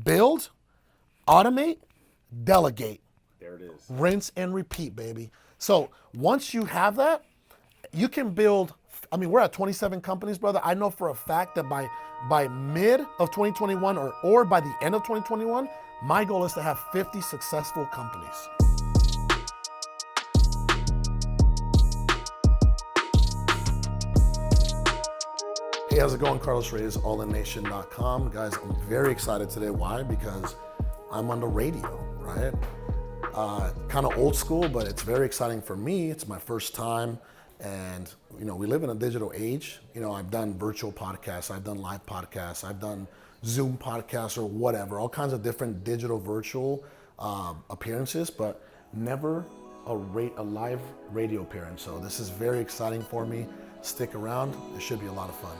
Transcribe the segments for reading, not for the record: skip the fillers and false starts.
Build, automate, delegate, There it is. rinse and repeat, baby. So once you have that, you can build. I mean, we're at 27 companies, brother. I know for a fact that by mid of 2021 or by the end of 2021, my goal is to have 50 successful companies. Hey, how's it going? Carlos Reyes, allinnation.com. Guys, I'm very excited today. Why? Because I'm on the radio, right? Kind of old school, but it's very exciting for me. It's my first time. And, you know, we live in a digital age. You know, I've done virtual podcasts, I've done live podcasts, I've done Zoom podcasts or whatever, all kinds of different digital virtual appearances, but never a live radio appearance. So this is very exciting for me. Stick around, it should be a lot of fun.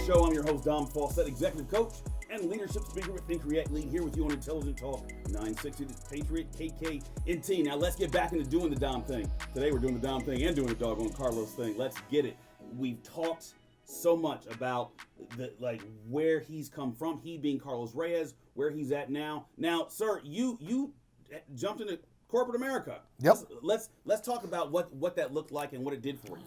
Show. I'm your host, Dom Fawcett, executive coach and leadership speaker with Think React Lead, here with you on Intelligent Talk 960 Patriot KKNT. Now let's get back into doing the Dom thing. Today we're doing the Dom thing and doing the doggone Carlos thing. Let's get it. We've talked so much about where he's come from, he being Carlos Reyes, where he's at now. Now, sir, you jumped into corporate America. Yep. Let's talk about what that looked like and what it did for you.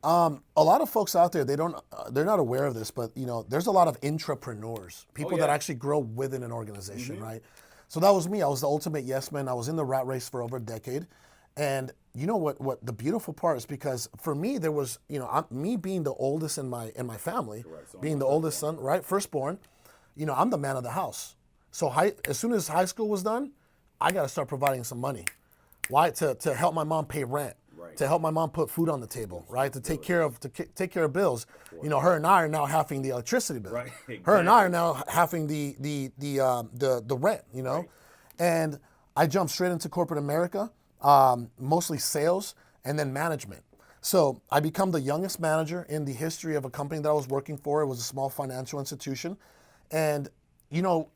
A lot of folks out there, they're not aware of this, but you know, there's a lot of intrapreneurs, people that actually grow within an organization, right? So that was me. I was the ultimate yes man. I was in the rat race for over a decade. And you know what the beautiful part is, because for me, there was, you know, me being the oldest in my family, Correct. being the oldest son, right? Firstborn, you know, I'm the man of the house. So as soon as high school was done, I got to start providing some money. Why? To help my mom pay rent. Right. To help my mom put food on the table, right? To take care of bills. You know, her and I are now having the electricity bill. Right. Exactly. Her and I are now having the rent. You know, Right. And I jumped straight into corporate America, mostly sales and then management. So I become the youngest manager in the history of a company that I was working for. It was a small financial institution, and you know,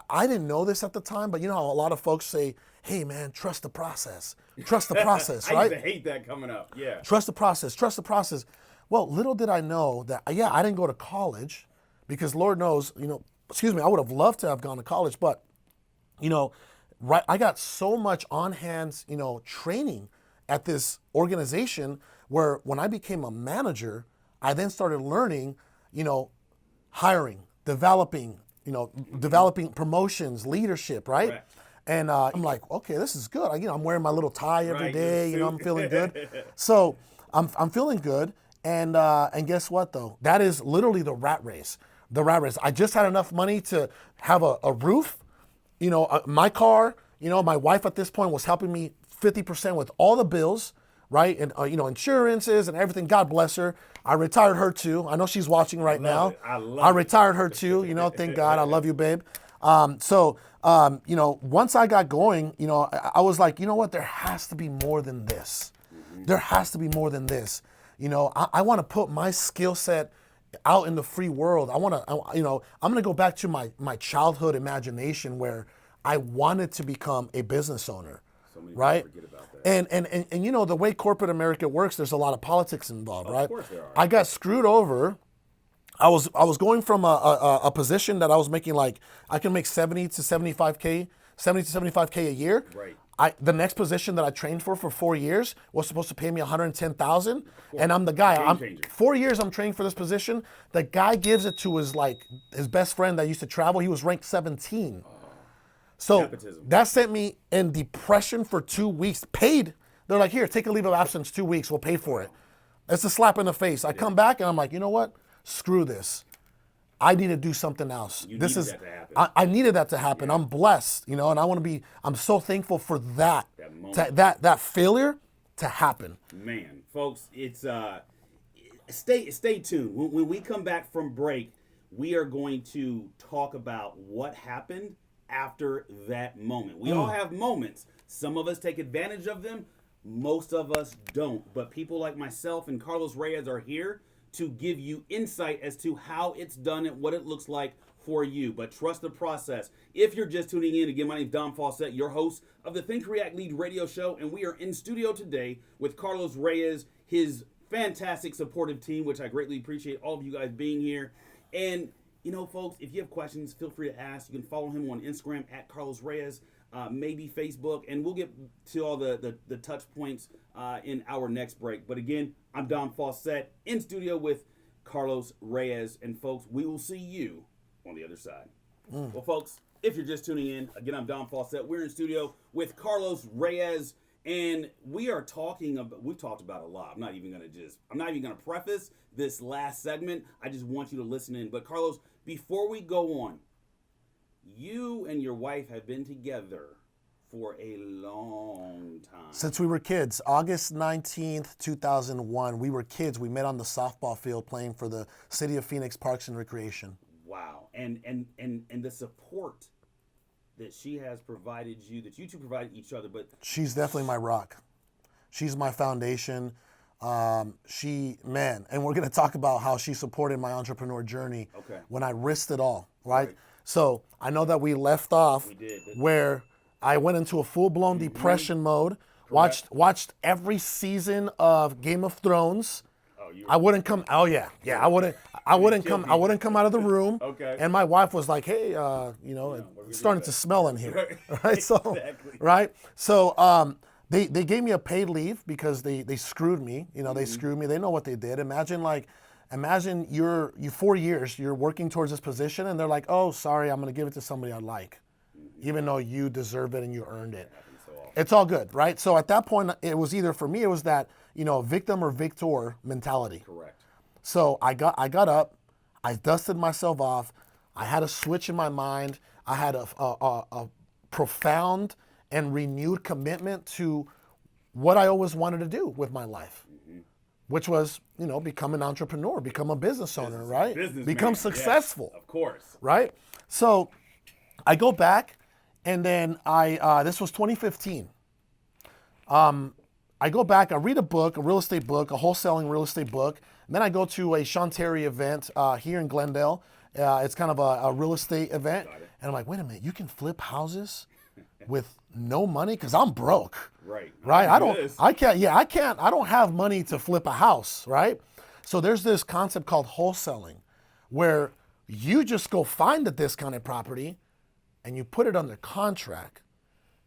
I didn't know this at the time, but you know how a lot of folks say, hey man, trust the process. Trust the process, right? I used to hate that coming up, yeah. Trust the process, trust the process. Well, little did I know that, I didn't go to college because Lord knows, you know, I would have loved to have gone to college, but, you know, right, I got so much on hands, you know, training at this organization where when I became a manager, I then started learning, you know, hiring, developing promotions, leadership, right? Correct. And I'm like, okay, this is good. I'm wearing my little tie every Right, day. your You know, I'm suit. feeling good. So I'm feeling good. And guess what though? That is literally the rat race. The rat race. I just had enough money to have a roof. You know, my car. You know, my wife at this point was helping me 50% with all the bills, right? And you know, insurances and everything. God bless her. I retired her too. I know she's watching right now. I retired her too. You know, thank God. I love you, babe. You know, once I got going, you know, I was like, you know what? There has to be more than this. There has to be more than this. You know, I want to put my skill set out in the free world. I'm going to go back to my childhood imagination where I wanted to become a business owner. So many right? people forget about that. And you know, the way corporate America works, there's a lot of politics involved, right? Of course there are. I got screwed over. I was going from a position that I was making, like I can make 70 to 75K a year. Right. The next position that I trained for 4 years was supposed to pay me 110,000, and I'm the guy. 4 years I'm training for this position. The guy gives it to his best friend that used to travel. He was ranked 17. So Nepotism. that sent me in depression for 2 weeks. Paid. They're like, here, take a leave of absence 2 weeks. We'll pay for it. It's a slap in the face. I come back and I'm like, you know what? Screw this. I need to do something else. That to happen. I needed that to happen. Yeah. I'm blessed, you know, and I'm so thankful for that that failure to happen. Man, folks, it's stay tuned. When we come back from break, we are going to talk about what happened after that moment. We all have moments. Some of us take advantage of them. Most of us don't. But people like myself and Carlos Reyes are here to give you insight as to how it's done and what it looks like for you. But trust the process. If you're just tuning in, again, my name is Dom Fawcett, your host of the Think React Lead radio show, and we are in studio today with Carlos Reyes, his fantastic supportive team, which I greatly appreciate all of you guys being here. And, you know, folks, if you have questions, feel free to ask. You can follow him on Instagram at Carlos Reyes, maybe Facebook, and we'll get to all the touch points in our next break. But again, I'm Dom Fawcett in studio with Carlos Reyes, and folks, we will see you on the other side. Well, folks, if you're just tuning in, again, I'm Dom Fawcett. We're in studio with Carlos Reyes, and we've talked about a lot. I'm not even gonna preface this last segment. I just want you to listen in. But Carlos, before we go on, you and your wife have been together for a long time. Since we were kids, August 19th, 2001, we were kids. We met on the softball field playing for the City of Phoenix Parks and Recreation. Wow. And the support that she has provided you, that you two provided each other, but she's definitely my rock. She's my foundation. And we're going to talk about how she supported my entrepreneur journey when I risked it all, right? So I know that we left off where I went into a full-blown depression mode, watched every season of Game of Thrones. I wouldn't come. Oh yeah. I wouldn't come out of the room. And my wife was like, "Hey, it's starting to smell in here." Right. So, right. So, they gave me a paid leave because they screwed me. They screwed me. They know what they did. Imagine you're 4 years, you're working towards this position, and they're like, "Oh, sorry, I'm going to give it to somebody I like," even though you deserve it and you earned it. It's all good, right? So at that point, it was either for me, it was that victim or victor mentality. Correct. So I got up, I dusted myself off, I had a switch in my mind, I had a profound and renewed commitment to what I always wanted to do with my life, which was, become an entrepreneur, become a business owner, right? Become successful. Yes, of course. Right? So I go back, and then this was 2015. I go back, I read a book, a real estate book, a wholesaling real estate book, and then I go to a Sean Terry event here in Glendale. It's kind of a real estate event. And I'm like, wait a minute, you can flip houses with no money? Because I'm broke. Right. I don't have money to flip a house, right? So there's this concept called wholesaling, where you just go find a discounted property and you put it under contract,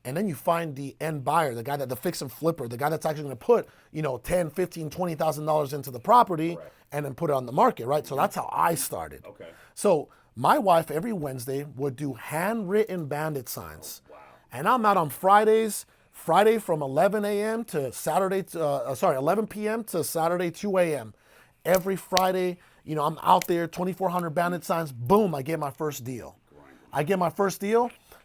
and then you find the end buyer, the fix and flipper, the guy that's actually going to put, $10,000, $15,000, $20,000 into the property and then put it on the market, right? So that's how I started. Okay. So my wife every Wednesday would do handwritten bandit signs. Oh, wow. And I'm out on Friday from 11 a.m. to 11 p.m. to Saturday 2 a.m. Every Friday, I'm out there, 2,400 bandit signs. Boom, I get my first deal.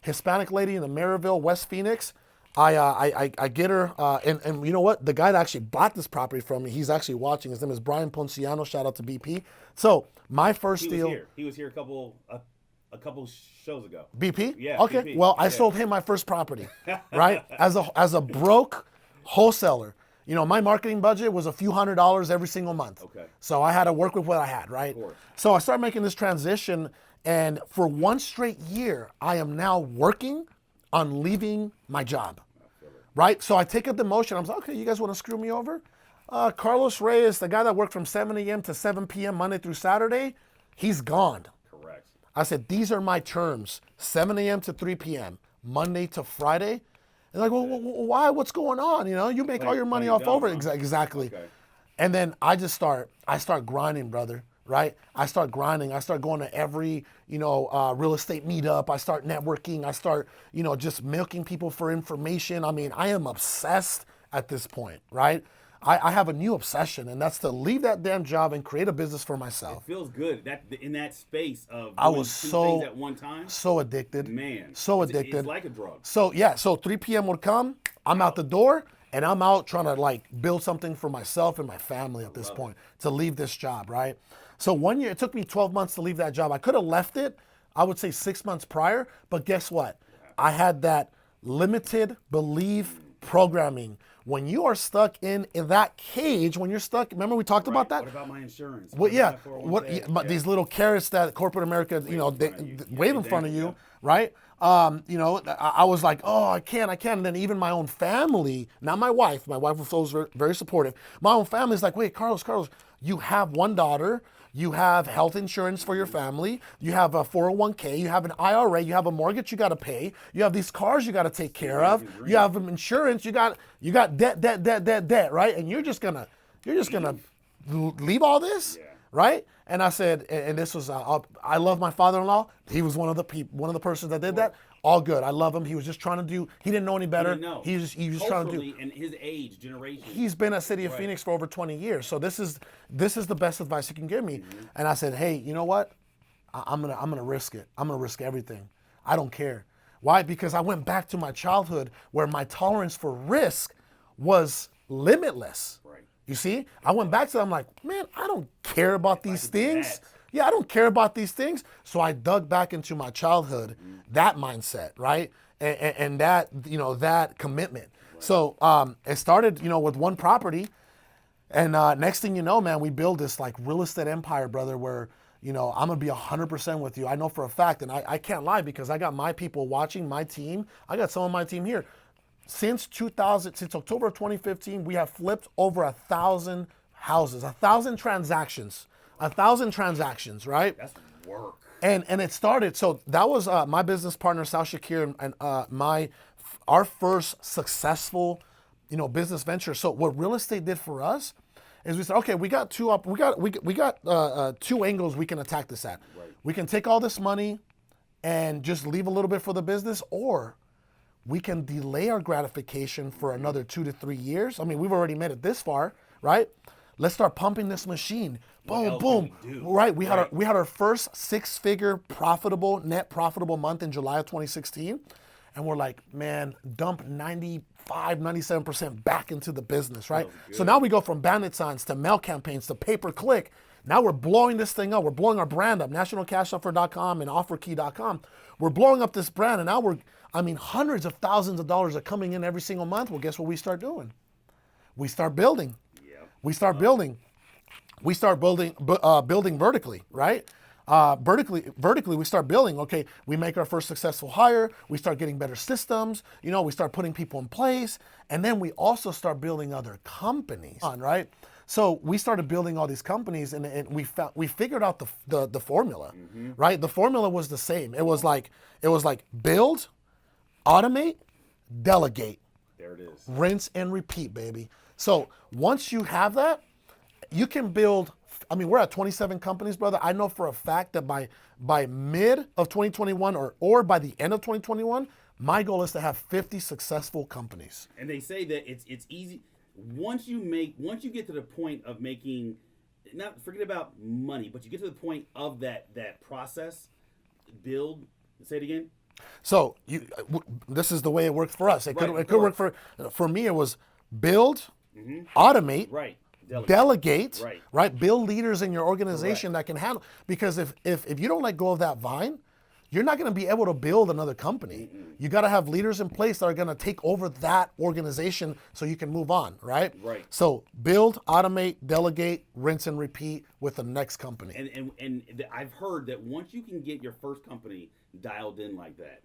Hispanic lady in the Maryville, West Phoenix. I get her, and you know what? The guy that actually bought this property from me, he's actually watching. His name is Brian Ponciano. Shout out to BP. So my first deal. He was here a couple shows ago. BP? Yeah. Okay. BP. Well, I sold him my first property, right? As a broke wholesaler. My marketing budget was a few $100s every single month. Okay. So I had to work with what I had, right? Of course. So I started making this transition. And for one straight year, I am now working on leaving my job, right? So I take a demotion. I'm like, okay, you guys want to screw me over? Carlos Reyes, the guy that worked from 7 a.m. to 7 p.m. Monday through Saturday, he's gone. Correct. I said, these are my terms, 7 a.m. to 3 p.m., Monday to Friday. And like, well, why? What's going on? You make all your money off over. Exactly. Okay. And then I start grinding, brother. Right? I start grinding. I start going to every, real estate meetup. I start networking. I start, just milking people for information. I mean, I am obsessed at this point, right? I have a new obsession, and that's to leave that damn job and create a business for myself. It feels good that in that space of I was two things at one time. So addicted. Man. So addicted. It's like a drug. So 3 p.m. would come. I'm out the door. And I'm out trying to build something for myself and my family at this point to leave this job, right? So 1 year, it took me 12 months to leave that job. I could have left it, I would say 6 months prior, but guess what? I had that limited belief programming when you are stuck in that cage, when you're stuck, remember we talked about that? What about my insurance? Well, yeah. What? These little carrots that corporate America, they wave in front of you, right? I was like, oh, I can't. And then even my own family, not my wife was always very, very supportive. My own family's like, wait, Carlos, you have one daughter. You have health insurance for your family. You have a 401k. You have an IRA. You have a mortgage you got to pay. You have these cars you got to take care of. You have insurance. You got debt, right? And you're just gonna leave all this, right? And I said, and this was, I love my father-in-law. He was one of the persons that did that. All good. I love him. He was just trying to do. He didn't know any better. He was just trying to do. And his age, generation. He's been at City of Phoenix for over 20 years. So this is the best advice you can give me. And I said, hey, you know what? I'm gonna risk it. I'm gonna risk everything. I don't care. Why? Because I went back to my childhood where my tolerance for risk was limitless. Right. You see? I went back to that. I'm like, man, I don't care about these things. Yeah, I don't care about these things. So I dug back into my childhood, that mindset, right? And that, that commitment. Right. So it started, with one property. And next thing you know, man, we build this like real estate empire, brother, where, I'm going to be 100% with you. I know for a fact, and I can't lie because I got my people watching, my team. I got some of my team here. Since October of 2015, we have flipped over 1,000 houses, 1,000 transactions. 1,000 transactions, right? That's work. And it started. So that was my business partner Sal Shakir and our first successful, business venture. So what real estate did for us is we said, okay, we got two angles we can attack this at. Right. We can take all this money and just leave a little bit for the business, or we can delay our gratification for another 2 to 3 years. I mean, we've already made it this far, right? Let's start pumping this machine. Boom, boom. Right. We had our first 6-figure net profitable month in July of 2016. And we're like, man, dump 95, 97% back into the business, right? So now we go from bandit signs to mail campaigns to pay-per-click. Now we're blowing this thing up. We're blowing our brand up, nationalcashoffer.com and offerkey.com. We're blowing up this brand, and now hundreds of thousands of dollars are coming in every single month. Well, guess what we start doing? We start building. We start building. We start building vertically, right? Vertically, we start building. Okay, we make our first successful hire. We start getting better systems. We start putting people in place, and then we also start building other companies. Right? So we started building all these companies, and we figured out the formula, right? The formula was the same. It was like build, automate, delegate. There it is. Rinse and repeat, baby. So once you have that, you can build. We're at 27 companies, brother. I know for a fact that by mid of 2021 or by the end of 2021, my goal is to have 50 successful companies. And they say that it's easy once you get to the point of making, not forget about money, but you get to the point of that process, build. Say it again. So this is the way it worked for us. It could work for me. It was build, automate, right. Delegate, right? Build leaders in your organization that can handle. Because if you don't let go of that vine, you're not going to be able to build another company. You got to have leaders in place that are going to take over that organization so you can move on, right? Right. So build, automate, delegate, rinse and repeat with the next company. And I've heard that once you can get your first company dialed in like that,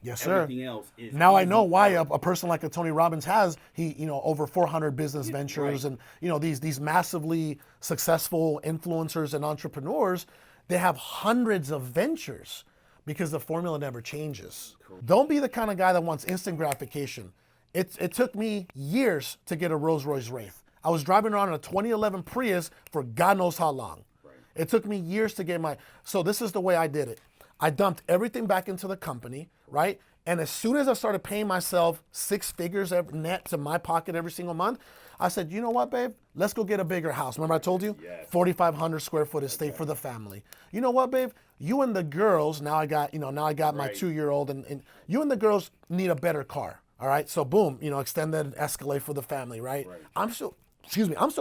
yes, sir. Everything else is now I know why a person like a Tony Robbins has over 400 business ventures and these massively successful influencers and entrepreneurs. They have hundreds of ventures because the formula never changes. Cool. Don't be the kind of guy that wants instant gratification. It took me years to get a Rolls Royce Wraith. I was driving around in a 2011 Prius for God knows how long. Right. It took me years to get so this is the way I did it. I dumped everything back into the company, right? And as soon as I started paying myself 6 figures net to my pocket every single month, I said, you know what, babe? Let's go get a bigger house. Remember I told you? Yes. 4,500 square foot estate for the family. You know what, babe? You and the girls, now I got my 2-year-old, and you and the girls need a better car. All right? So boom, extended Escalade for the family, right? I'm still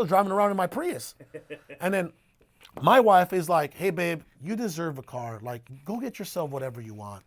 driving around in my Prius. And then my wife is like, hey, babe, you deserve a car. Like, go get yourself whatever you want.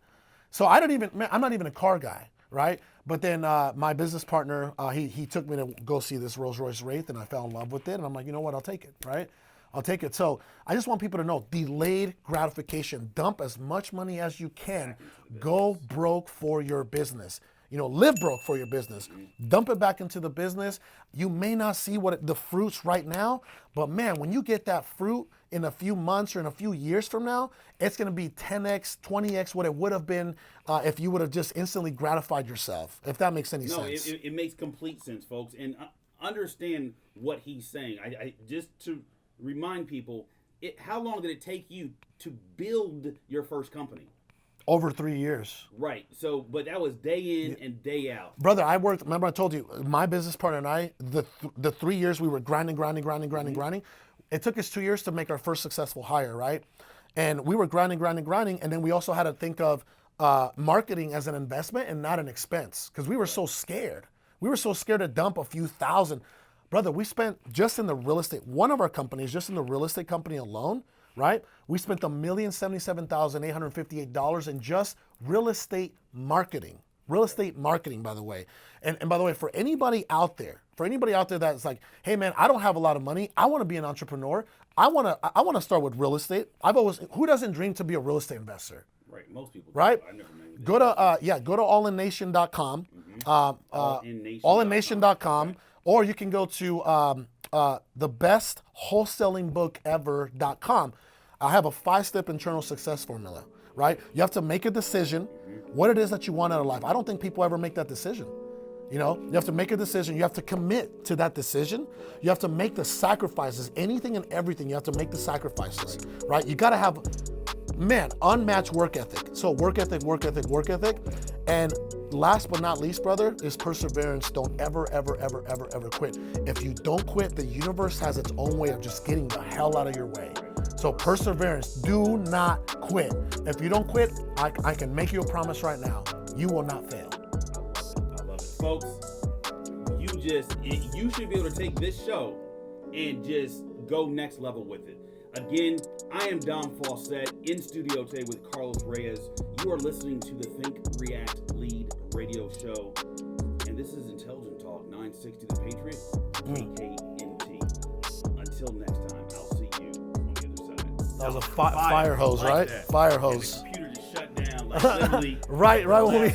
So I'm not even a car guy, right? But then my business partner, he took me to go see this Rolls Royce Wraith, and I fell in love with it. And I'm like, you know what? I'll take it, right? I'll take it. So I just want people to know, delayed gratification. Dump as much money as you can. Go broke for your business. Live broke for your business. Dump it back into the business. You may not see the fruits right now, but man, when you get that fruit in a few months or in a few years from now, it's going to be 10x, 20x what it would have been if you would have just instantly gratified yourself, if that makes any sense. No, it makes complete sense, folks. And understand what he's saying. I just to remind people, how long did it take you to build your first company? Over 3 years. Right. So, but that was day in and day out. Brother, remember I told you, my business partner and I, the 3 years we were grinding. It took us 2 years to make our first successful hire, right? And we were grinding. And then we also had to think of marketing as an investment and not an expense, because we were so scared. We were so scared to dump a few thousand. Brother, we spent just in the real estate, one of our companies, just in the real estate company alone, right? We spent $1,077,858 in just real estate marketing. Real estate marketing, by the way. And by the way, for anybody out there that's like, hey man, I don't have a lot of money. I want to be an entrepreneur. I want to start with real estate. Who doesn't dream to be a real estate investor? Right, most people. Right? I never made go to allinnation.com. Allinnation.com. Or you can go to thebestwholesalingbookever.com. I have a 5-step internal success formula, right? You have to make a decision what it is that you want out of life. I don't think people ever make that decision. You have to make a decision. You have to commit to that decision. You have to make the sacrifices, anything and everything. You have to make the sacrifices, right? You got to have, unmatched work ethic. So work ethic. And last but not least, brother, is perseverance. Don't ever quit. If you don't quit, the universe has its own way of just getting the hell out of your way. So perseverance, do not quit. If you don't quit, I can make you a promise right now, you will not fail. I love it. Folks, you should be able to take this show and just go next level with it. Again, I am Dom Fawcett in studio today with Carlos Reyes. You are listening to the Think, React, Lead radio show. And this is Intelligent Talk 960 The Patriot, KKNT. Until next time, I'll see you on the other side. That was a fire hose, right? That. Fire hose. And the computer just shut down, like literally. right when we...